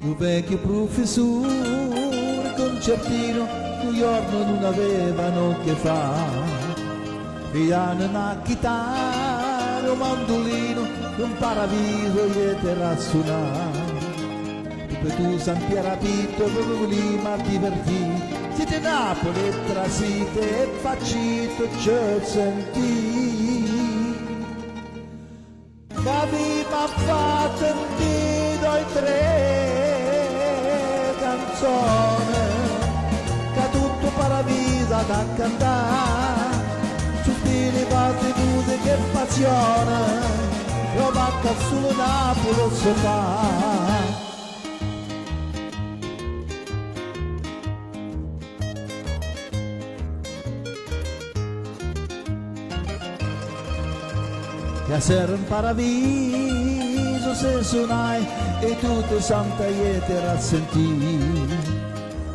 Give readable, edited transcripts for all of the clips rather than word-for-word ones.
un vecchio professore concertino, un giorno non avevano che fare. Piano una chitarra, un mandolino, un paradiso e terra suonare. Per tu San Pierapito, lì ma divertì. Siete Napoli e trasite e facito ciò sentì. Ma vi m'ha fatto e tre canzoni, che tutto paradiso da cantare. Sospiri, battute, che passione, lo manca solo Napoli so fa. E sera in paradiso se suonai e tutte santa ietera sentì.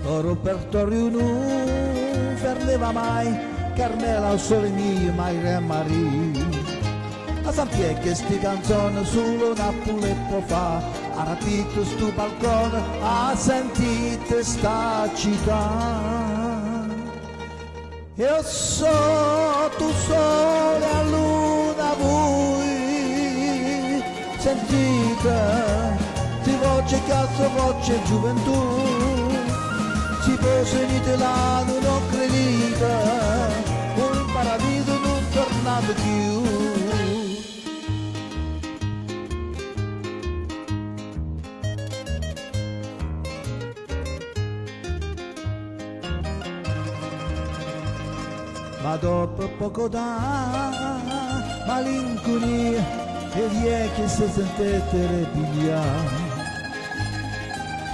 O repertorio non fermeva mai, Carmela o sole mio, mai re Maria. A San Pietro che sti canzoni solo Napoli può fa, ha rapito stu balcone, ha sentito sta città. Io so tu sole a luna voi, sentite, ti voce cazzo voce gioventù, si può sentire là non credite, un paradiso non tornato più. Ma dopo poco da malinconia e vie che si sentette ripigliare,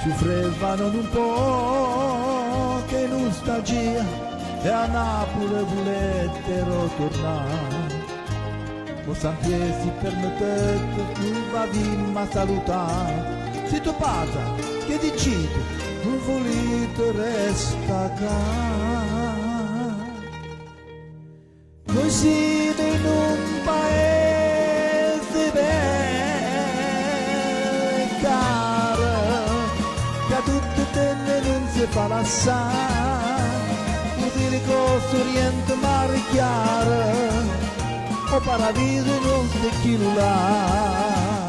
soffrevano un po' che nostalgia e a Napoli volettero tornare. O San Pietro si permettette, non va a salutare, si tu passa, che dicite, non volete resta qua. Noi siamo in un paese ben caro, che a tutte tenne non si fa lasciare, così le cose oriente mare chiaro, o paradiso non si chiude là.